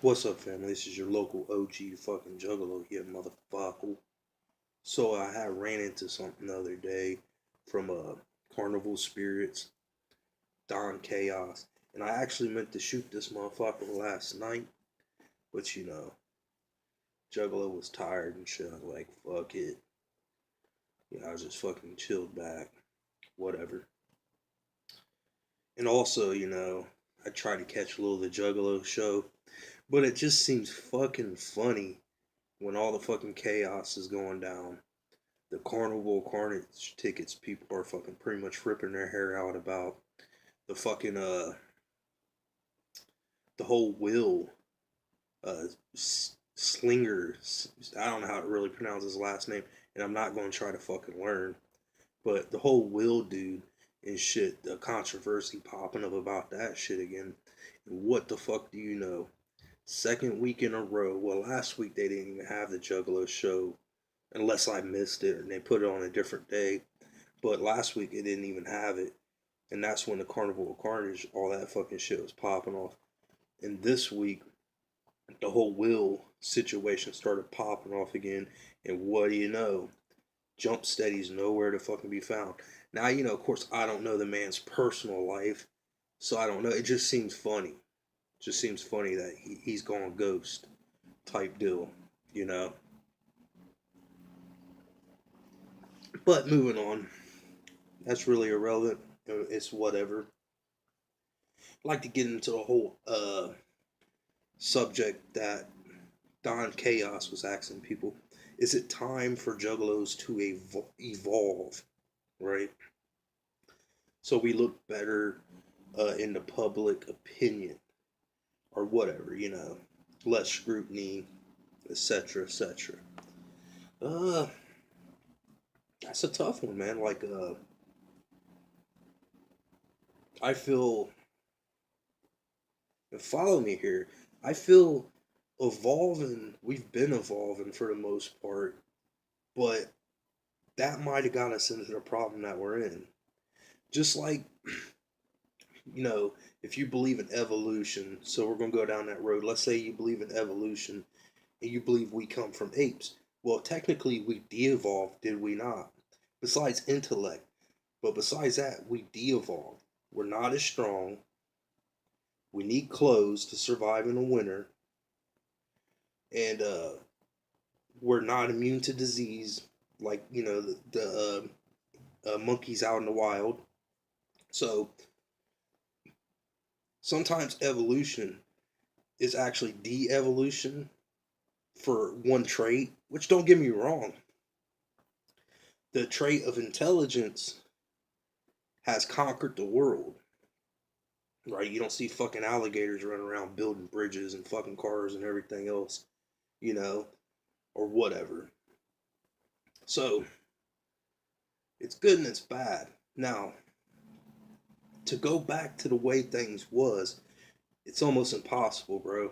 What's up, family? This is your local OG fucking Juggalo here, motherfucker. So I had ran into something the other day from Carnival Spirits, Don Chaos, and I actually meant to shoot this motherfucker last night, but Juggalo was tired and shit. I was like, fuck it. I just fucking chilled back, whatever. And also, I tried to catch a little of the Juggalo show, but it just seems fucking funny when all the fucking chaos is going down. The Carnival Carnage tickets, people are fucking pretty much ripping their hair out about the fucking the whole Will uh Slinger. I don't know how to really pronounce his last name, and I'm not going to try to fucking learn. But the whole Will dude and shit, the controversy popping up about that shit again. And what the fuck do you know? Second week in a row. Well, last week they didn't even have the Juggalo show, unless I missed it and they put it on a different day. But last week it didn't even have it, and that's when the Carnival of Carnage, all that fucking shit was popping off. And this week, the whole Will situation started popping off again. And what do you know? Jump Steady's nowhere to fucking be found. Now, of course, I don't know the man's personal life, so I don't know. It just seems funny. It just seems funny that he's gone ghost type deal, you know? But moving on, that's really irrelevant. It's whatever. I'd like to get into the whole subject that Don Chaos was asking people. Is it time for juggalos to evolve, right? So we look better in the public opinion or whatever, less scrutiny, etc., etc. Uh, that's a tough one, man. Like, I feel, and follow me here, I feel evolving, we've been evolving for the most part, but that might have got us into the problem that we're in. Just like, you know, if you believe in evolution, so we're going to go down that road. Let's say you believe in evolution and you believe we come from apes. Well, technically, we de evolved, did we not? Besides intellect. But besides that, we de evolved. We're not as strong. We need clothes to survive in the winter. And we're not immune to disease like, the monkeys out in the wild. So sometimes evolution is actually de evolution for one trait, which don't get me wrong. The trait of intelligence has conquered the world, right? You don't see fucking alligators running around building bridges and fucking cars and everything else, you know, or whatever. So it's good and it's bad. Now, to go back to the way things was, it's almost impossible, bro.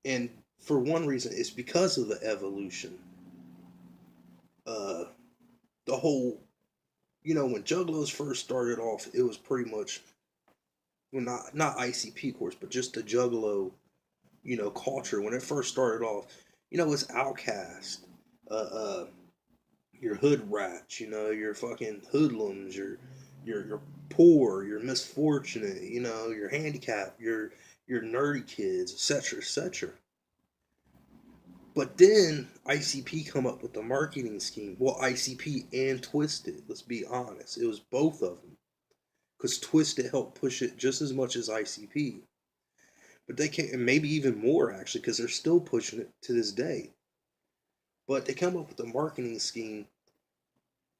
And for one reason, it's because of the evolution. Uh, the whole, when Juggalos first started off, it was pretty much, well, not ICP course, but just the Juggalo, culture. When it first started off, it's outcast, uh, uh, your hood rats, your fucking hoodlums, your poor, your misfortunate, your handicapped, your nerdy kids, etc., etc. But then ICP come up with the marketing scheme. Well, ICP and Twisted. Let's be honest, it was both of them because Twisted helped push it just as much as ICP. But they can't, and maybe even more actually, because they're still pushing it to this day. But they come up with a marketing scheme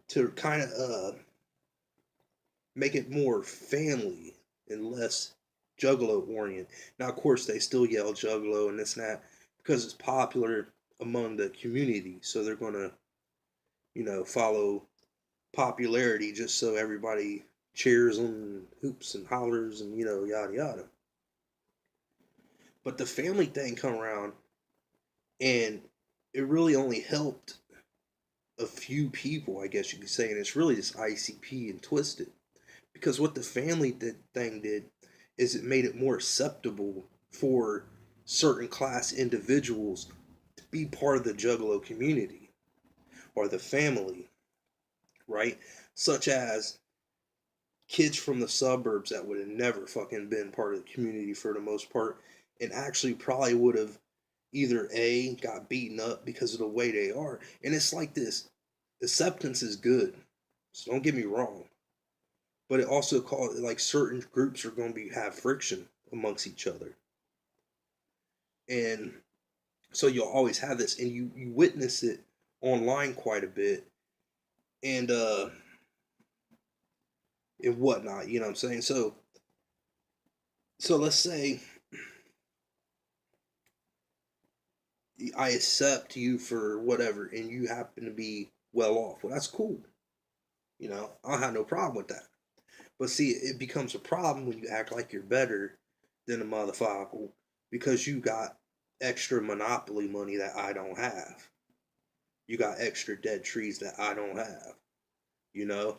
to kind of make it more family and less Juggalo oriented. Now, of course, they still yell Juggalo and this and that because it's popular among the community. So they're going to, follow popularity just so everybody cheers them and hoops and hollers and, yada yada. But the family thing come around and it really only helped a few people, I guess you could say, and it's really just ICP and Twisted. Because what the family thing did is it made it more acceptable for certain class individuals to be part of the Juggalo community or the family, right? Such as kids from the suburbs that would have never fucking been part of the community for the most part, and actually probably would have either A, got beaten up because of the way they are. And it's like this, acceptance is good, so don't get me wrong, but it also calls like certain groups are going to be have friction amongst each other, and so you'll always have this, and you witness it online quite a bit, and and whatnot. You know what I'm saying? So let's say I accept you for whatever, and you happen to be well off. Well, that's cool. You know, I don't have no problem with that. But see, it becomes a problem when you act like you're better than a motherfucker because you got extra monopoly money that I don't have. You got extra dead trees that I don't have. You know,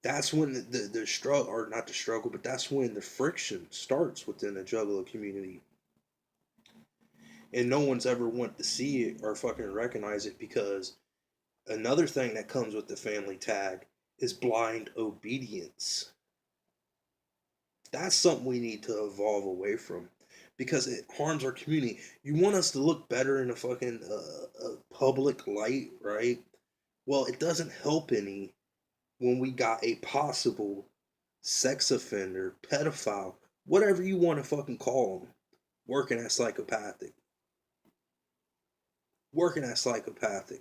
that's when the struggle, or not the struggle, but that's when the friction starts within the Juggalo community. And no one's ever want to see it or fucking recognize it, because another thing that comes with the family tag is blind obedience. That's something we need to evolve away from because it harms our community. You want us to look better in a fucking public light, right? Well, it doesn't help any when we got a possible sex offender, pedophile, whatever you want to fucking call them, working at psychopathic. Working at psychopathic.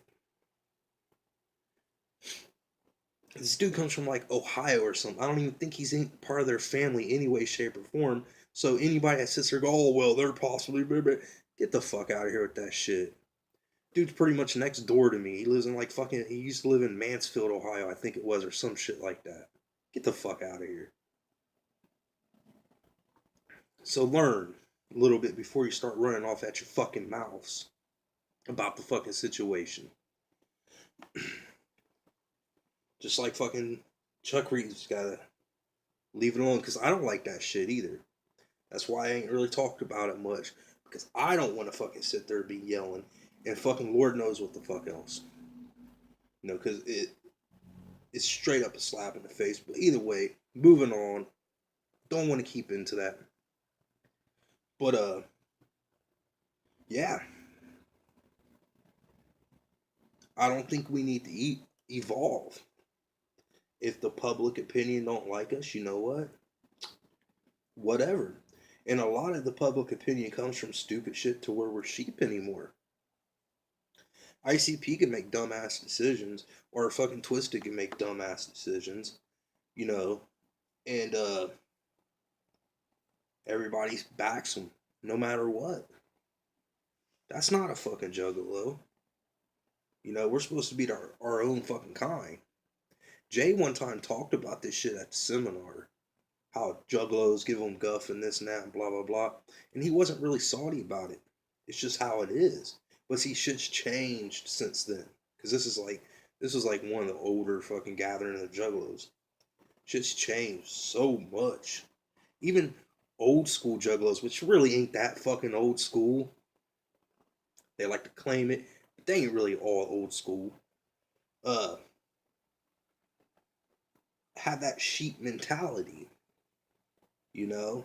This dude comes from like Ohio or something. I don't even think he's in part of their family any way, shape, or form. So anybody that sits there and go, oh well, they're possibly get the fuck out of here with that shit. Dude's pretty much next door to me. He lives in like fucking. He used to live in Mansfield, Ohio, I think it was, or some shit like that. Get the fuck out of here. So learn a little bit before you start running off at your fucking mouths about the fucking situation. Just like fucking Chuck Reeves gotta leave it alone, because I don't like that shit either. That's why I ain't really talked about it much, because I don't want to fucking sit there and be yelling, and fucking Lord knows what the fuck else. You know, because it's straight up a slap in the face. But either way, moving on. Don't want to keep into that. But yeah, I don't think we need to evolve. If the public opinion don't like us, you know what? Whatever. And a lot of the public opinion comes from stupid shit to where we're sheep anymore. ICP can make dumbass decisions, or fucking Twisted can make dumbass decisions, you know, and everybody backs them no matter what. That's not a fucking juggalo. You know, we're supposed to be our own fucking kind. Jay one time talked about this shit at the seminar, how juggalos give them guff and this and that and blah blah blah, and he wasn't really salty about it. It's just how it is. But see, shit's changed since then, because this is like one of the older fucking gathering of the juggalos. Shit's changed so much. Even old school juggalos, which really ain't that fucking old school. They like to claim it, but they ain't really all old school. Uh, have that sheep mentality, you know.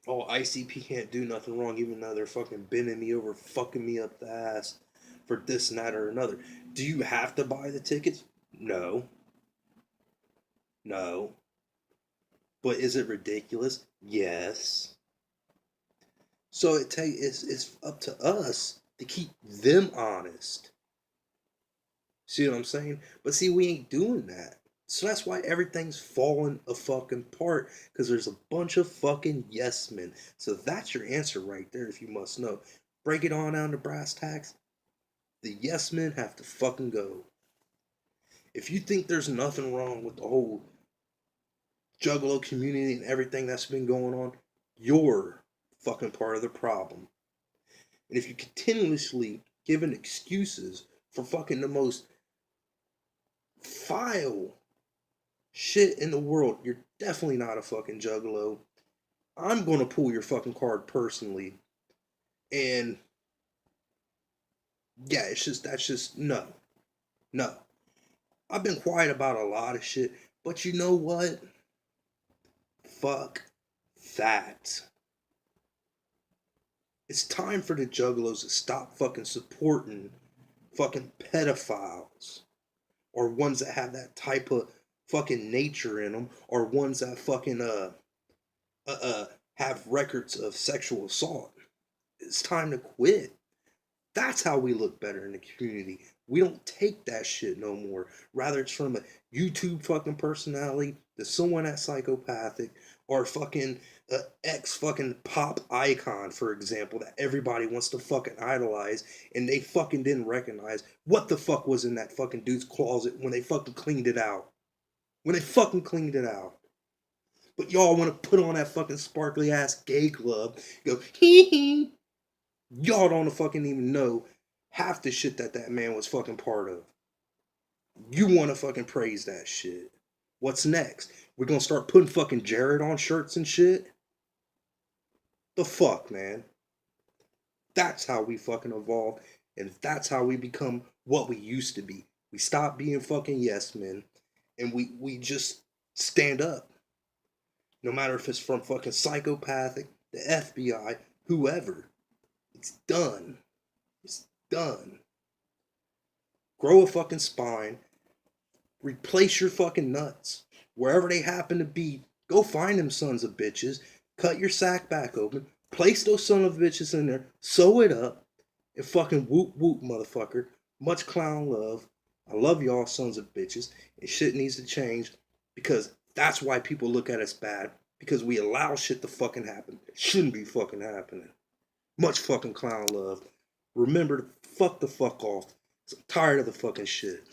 Oh, ICP can't do nothing wrong, even though they're fucking bending me over, fucking me up the ass for this and that or another. Do you have to buy the tickets? No. No. But is it ridiculous? Yes. So it's up to us to keep them honest. See what I'm saying? But see, we ain't doing that. So that's why everything's falling a fucking part, because there's a bunch of fucking yes men. So that's your answer right there, if you must know. Break it on down to brass tacks. The yes men have to fucking go. If you think there's nothing wrong with the whole juggalo community and everything that's been going on, you're fucking part of the problem. And if you continuously giving excuses for fucking the most vile shit in the world, you're definitely not a fucking juggalo. I'm gonna pull your fucking card personally. And yeah, that's just no. No. I've been quiet about a lot of shit, but you know what? Fuck that. It's time for the juggalos to stop fucking supporting fucking pedophiles or ones that have that type of fucking nature in them or ones that fucking uh, uh have records of sexual assault. It's time to quit. That's how we look better in the community. We don't take that shit no more. Rather, it's from a YouTube fucking personality to someone that's psychopathic or fucking ex fucking pop icon, for example, that everybody wants to fucking idolize and they fucking didn't recognize what the fuck was in that fucking dude's closet when they fucking cleaned it out. When they fucking cleaned it out. But y'all want to put on that fucking sparkly ass gay club, go hee hee. Y'all don't fucking even know half the shit that that man was fucking part of. You want to fucking praise that shit. What's next? We're gonna start putting fucking Jared on shirts and shit? The fuck, man? That's how we fucking evolve, and that's how we become what we used to be. We stop being fucking yes men, and we just stand up. No matter if it's from fucking psychopathic, the FBI, whoever. It's done. It's done. Grow a fucking spine. Replace your fucking nuts. Wherever they happen to be, go find them sons of bitches. Cut your sack back open. Place those son of bitches in there. Sew it up. And fucking whoop whoop, motherfucker. Much clown love. I love y'all sons of bitches. And shit needs to change. Because that's why people look at us bad. Because we allow shit to fucking happen. It shouldn't be fucking happening. Much fucking clown love. Remember to fuck the fuck off. I'm tired of the fucking shit.